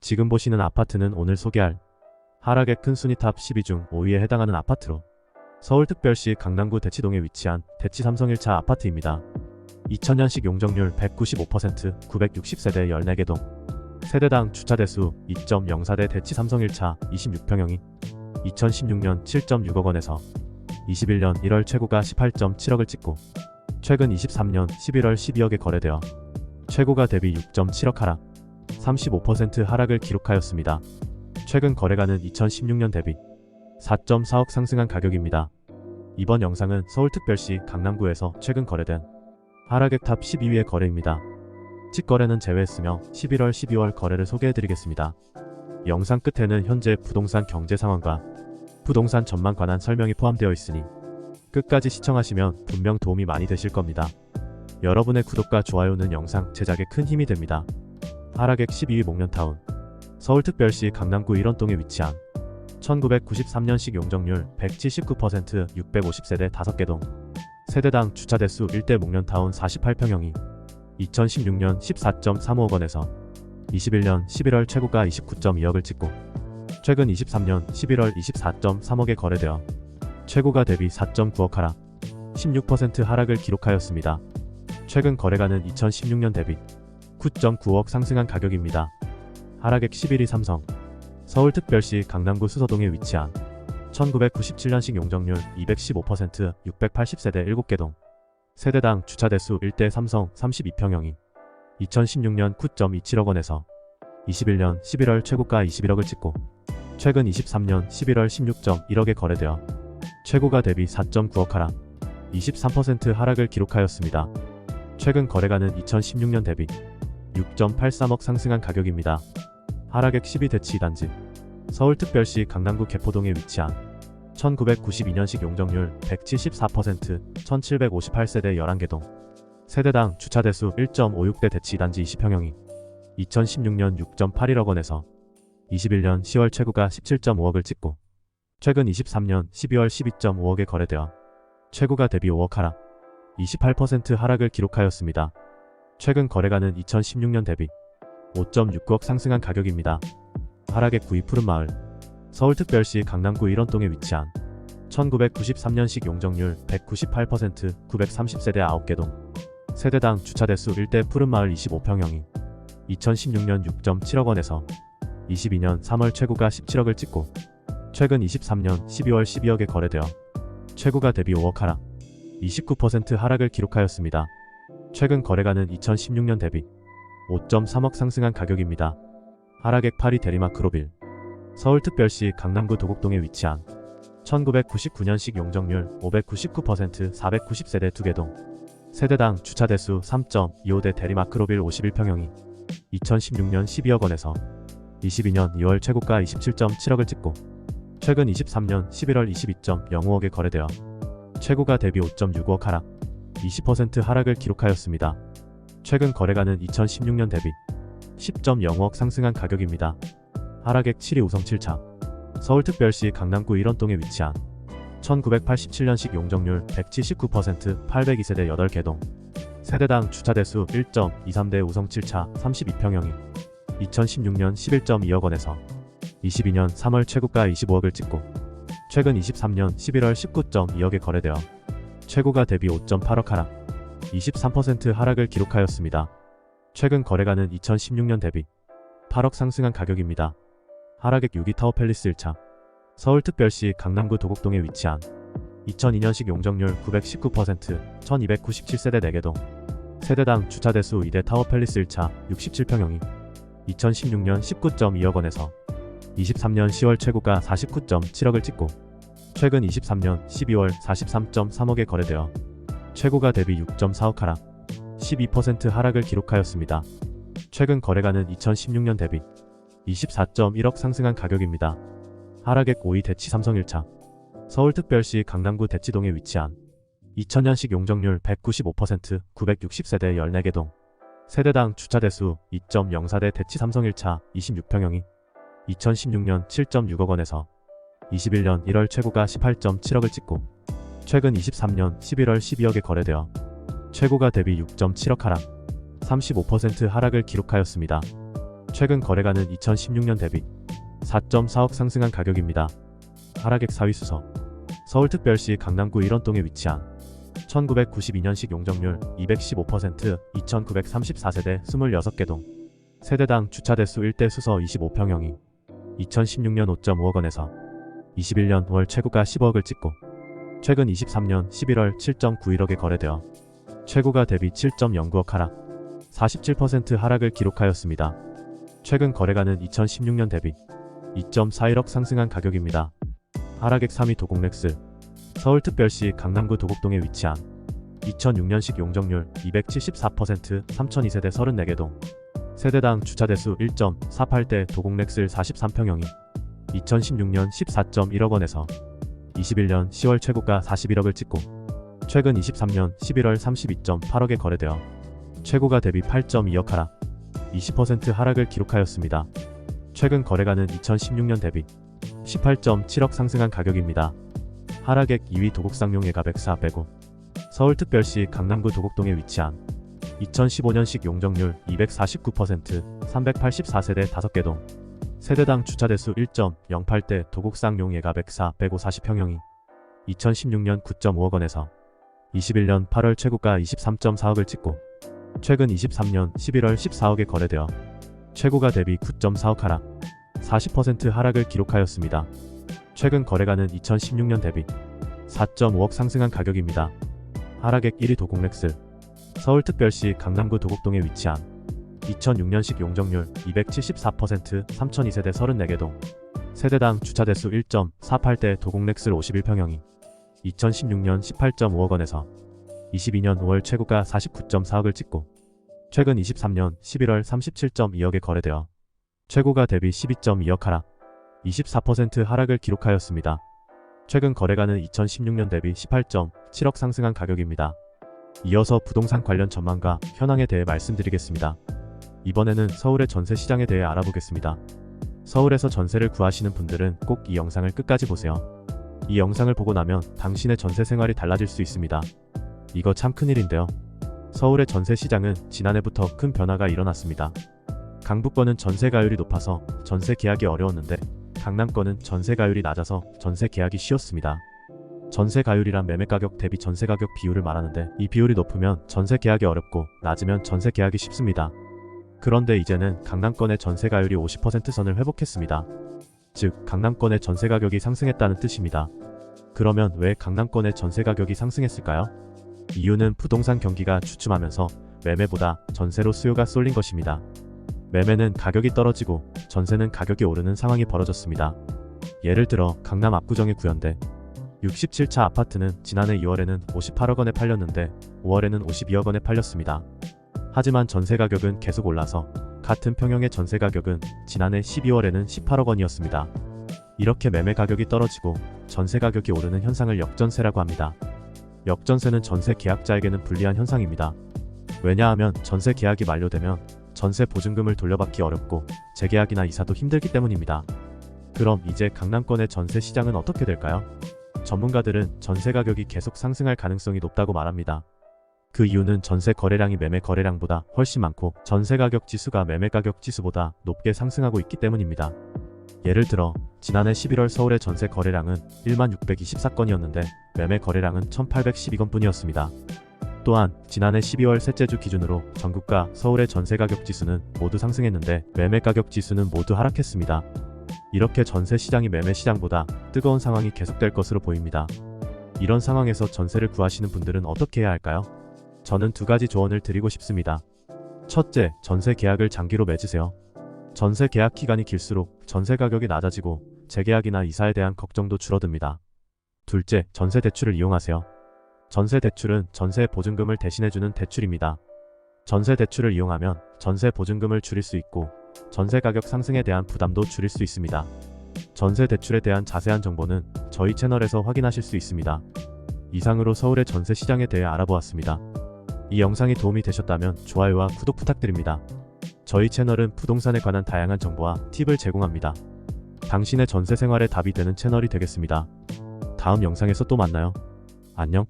지금 보시는 아파트는 오늘 소개할 하락의 큰 순위 탑 10위 중 5위에 해당하는 아파트로 서울특별시 강남구 대치동에 위치한 대치 삼성 1차 아파트입니다. 2000년식 용적률 195%, 960세대 14개 동, 세대당 주차대수 2.04대 대치 삼성 1차 26평형이 2016년 7.6억 원에서 21년 1월 최고가 18.7억을 찍고 최근 23년 11월 12억에 거래되어 최고가 대비 6.7억 하락, 35% 하락을 기록하였습니다. 최근 거래가는 2016년 대비 4.4억 상승한 가격입니다. 이번 영상은 서울특별시 강남구에서 최근 거래된 하락의 탑 12위의 거래입니다. 직거래는 제외했으며 11월, 12월 거래를 소개해드리겠습니다. 영상 끝에는 현재 부동산 경제 상황과 부동산 전망 관한 설명이 포함되어 있으니 끝까지 시청하시면 분명 도움이 많이 되실 겁니다. 여러분의 구독과 좋아요는 영상 제작에 큰 힘이 됩니다. 하락액 12위 목련타운, 서울특별시 강남구 1원동에 위치한 1993년식 용적률 179%, 650세대 5개 동, 세대당 주차대수 1대 목련타운 48평형이 2016년 14.35억 원에서 21년 11월 최고가 29.2억을 찍고 최근 23년 11월 24.3억에 거래되어 최고가 대비 4.9억 하락, 16% 하락을 기록하였습니다. 최근 거래가는 2016년 대비 9.9억 상승한 가격입니다. 하락액 11위 삼성, 서울특별시 강남구 수서동에 위치한 1997년식 용적률 215%, 680세대 7개 동, 세대당 주차대수 1대 삼성 32평형이 2016년 9.27억 원에서 21년 11월 최고가 21억을 찍고 최근 23년 11월 16.1억에 거래되어 최고가 대비 4.9억 하락, 23% 하락을 기록하였습니다. 최근 거래가는 2016년 대비 6.83억 상승한 가격입니다. 하락액 10위 대치 2단지, 서울특별시 강남구 개포동에 위치한 1992년식 용적률 174%, 1758세대 11개 동, 세대당 주차대수 1.56대 대치 2단지 20평형이 2016년 6.81억 원에서 21년 10월 최고가 17.5억을 찍고 최근 23년 12월 12.5억에 거래되어 최고가 대비 5억 하락, 28% 하락을 기록하였습니다. 최근 거래가는 2016년 대비 5.69억 상승한 가격입니다. 하락액 9위 푸른마을, 서울특별시 강남구 1원동에 위치한 1993년식 용적률 198%, 930세대 9개 동, 세대당 주차대수 1대 푸른마을 25평형이 2016년 6.7억 원에서 22년 3월 최고가 17억을 찍고 최근 23년 12월 12억에 거래되어 최고가 대비 5억 하락, 29% 하락을 기록하였습니다. 최근 거래가는 2016년 대비 5.3억 상승한 가격입니다. 하락액 8위 대리마크로빌, 서울특별시 강남구 도곡동에 위치한 1999년식 용적률 599%, 490세대 2개 동, 세대당 주차대수 3.25대 대리마크로빌 51평형이 2016년 12억 원에서 22년 2월 최고가 27.7억을 찍고 최근 23년 11월 22.05억에 거래되어 최고가 대비 5.65억 하락, 20% 하락을 기록하였습니다. 최근 거래가는 2016년 대비 10.05억 상승한 가격입니다. 하락액 7위 우성 7차, 서울특별시 강남구 1원동에 위치한 1987년식 용적률 179%, 802세대 8개 동, 세대당 주차대수 1.23대 우성 7차 32평형이 2016년 11.2억 원에서 22년 3월 최고가 25억을 찍고 최근 23년 11월 19.2억에 거래되어 최고가 대비 5.8억 하락, 23% 하락을 기록하였습니다. 최근 거래가는 2016년 대비 8억 상승한 가격입니다. 하락액 6위 타워팰리스 1차, 서울특별시 강남구 도곡동에 위치한 2002년식 용적률 919%, 1297세대 4개 동, 세대당 주차대수 2대 타워팰리스 1차 67평형이 2016년 19.2억 원에서 23년 10월 최고가 49.7억을 찍고 최근 23년 12월 43.3억에 거래되어 최고가 대비 6.4억 하락, 12% 하락을 기록하였습니다. 최근 거래가는 2016년 대비 24.1억 상승한 가격입니다. 하락액 5위 대치 삼성 1차, 서울특별시 강남구 대치동에 위치한 2000년식 용적률 195%, 960세대 14개 동, 세대당 주차대수 2.04대 대치 삼성 1차 26평형이 2016년 7.6억 원에서 21년 1월 최고가 18.7억을 찍고 최근 23년 11월 12억에 거래되어 최고가 대비 6.7억 하락, 35% 하락을 기록하였습니다. 최근 거래가는 2016년 대비 4.4억 상승한 가격입니다. 하락액 4위 수서. 서울특별시 강남구 1원동에 위치한 1992년식 용적률 215%, 2934세대 26개 동. 세대당 주차대수 1대 수서 25평형이 2016년 5.5억 원에서 21년 5월 최고가 10억을 찍고 최근 23년 11월 7.91억에 거래되어 최고가 대비 7.09억 하락, 47% 하락을 기록하였습니다. 최근 거래가는 2016년 대비 2.41억 상승한 가격입니다. 하락액 3위 도곡렉스. 서울특별시 강남구 도곡동에 위치한 2006년식 용적률 274%, 3002세대 34개 동. 세대당 주차대수 1.48대 도곡렉스 43평형이 2016년 14.1억 원에서 21년 10월 최고가 41억을 찍고 최근 23년 11월 32.8억에 거래되어 최고가 대비 8.2억 하락, 20% 하락을 기록하였습니다. 최근 거래가는 2016년 대비 18.7억 상승한 가격입니다. 하락액 2위 도곡상용 예가 104 빼고. 서울특별시 강남구 도곡동에 위치한 2015년식 용적률 249%, 384세대 5개 동. 세대당 주차대수 1.08대 도곡상용 예가 104 빼고 40평형이 2016년 9.5억 원에서 21년 8월 최고가 23.4억을 찍고 최근 23년 11월 14억에 거래되어 최고가 대비 9.4억 하락, 40% 하락을 기록하였습니다. 최근 거래가는 2016년 대비 4.5억 상승한 가격입니다. 하락액 1위 도곡렉스. 서울특별시 강남구 도곡동에 위치한 2006년식 용적률 274%, 3002세대 34개 동. 세대당 주차대수 1.48대 도곡렉스 51평형이 2016년 18.5억 원에서 22년 5월 최고가 49.4억을 찍고 최근 23년 11월 37.2억에 거래되어 최고가 대비 12.2억 하락, 24% 하락을 기록하였습니다. 최근 거래가는 2016년 대비 18.7억 상승한 가격입니다. 이어서 부동산 관련 전망과 현황에 대해 말씀드리겠습니다. 이번에는 서울의 전세 시장에 대해 알아보겠습니다. 서울에서 전세를 구하시는 분들은 꼭 이 영상을 끝까지 보세요. 이 영상을 보고 나면 당신의 전세 생활이 달라질 수 있습니다. 이거 참 큰일인데요. 서울의 전세 시장은 지난해부터 큰 변화가 일어났습니다. 강북권은 전세가율이 높아서 전세 계약이 어려웠는데 강남권은 전세가율이 낮아서 전세 계약이 쉬웠습니다. 전세가율이란 매매가격 대비 전세가격 비율을 말하는데 이 비율이 높으면 전세 계약이 어렵고 낮으면 전세 계약이 쉽습니다. 그런데 이제는 강남권의 전세가율이 50% 선을 회복했습니다. 즉 강남권의 전세가격이 상승했다는 뜻입니다. 그러면 왜 강남권의 전세가격이 상승했을까요? 이유는 부동산 경기가 주춤하면서 매매보다 전세로 수요가 쏠린 것입니다. 매매는 가격이 떨어지고 전세는 가격이 오르는 상황이 벌어졌습니다. 예를 들어 강남 압구정의 구현대 67차 아파트는 지난해 2월에는 58억 원에 팔렸는데 5월에는 52억 원에 팔렸습니다. 하지만 전세 가격은 계속 올라서 같은 평형의 전세 가격은 지난해 12월에는 18억 원이었습니다. 이렇게 매매 가격이 떨어지고 전세 가격이 오르는 현상을 역전세라고 합니다. 역전세는 전세 계약자에게는 불리한 현상입니다. 왜냐하면 전세 계약이 만료되면 전세 보증금을 돌려받기 어렵고 재계약이나 이사도 힘들기 때문입니다. 그럼 이제 강남권의 전세 시장은 어떻게 될까요? 전문가들은 전세 가격이 계속 상승할 가능성이 높다고 말합니다. 그 이유는 전세 거래량이 매매 거래량보다 훨씬 많고 전세 가격 지수가 매매 가격 지수보다 높게 상승하고 있기 때문입니다. 예를 들어 지난해 11월 서울의 전세 거래량은 1624건이었는데 매매 거래량은 1812건 뿐이었습니다. 또한 지난해 12월 셋째 주 기준으로 전국과 서울의 전세 가격 지수는 모두 상승했는데 매매 가격 지수는 모두 하락했습니다. 이렇게 전세 시장이 매매 시장보다 뜨거운 상황이 계속될 것으로 보입니다. 이런 상황에서 전세를 구하시는 분들은 어떻게 해야 할까요? 저는 두 가지 조언을 드리고 싶습니다. 첫째, 전세 계약을 장기로 맺으세요. 전세 계약 기간이 길수록 전세 가격이 낮아지고 재계약이나 이사에 대한 걱정도 줄어듭니다. 둘째, 전세 대출을 이용하세요. 전세 대출은 전세 보증금을 대신해주는 대출입니다. 전세 대출을 이용하면 전세 보증금을 줄일 수 있고 전세 가격 상승에 대한 부담도 줄일 수 있습니다. 전세 대출에 대한 자세한 정보는 저희 채널에서 확인하실 수 있습니다. 이상으로 서울의 전세 시장에 대해 알아보았습니다. 이 영상이 도움이 되셨다면 좋아요와 구독 부탁드립니다. 저희 채널은 부동산에 관한 다양한 정보와 팁을 제공합니다. 당신의 전세 생활에 답이 되는 채널이 되겠습니다. 다음 영상에서 또 만나요. 안녕.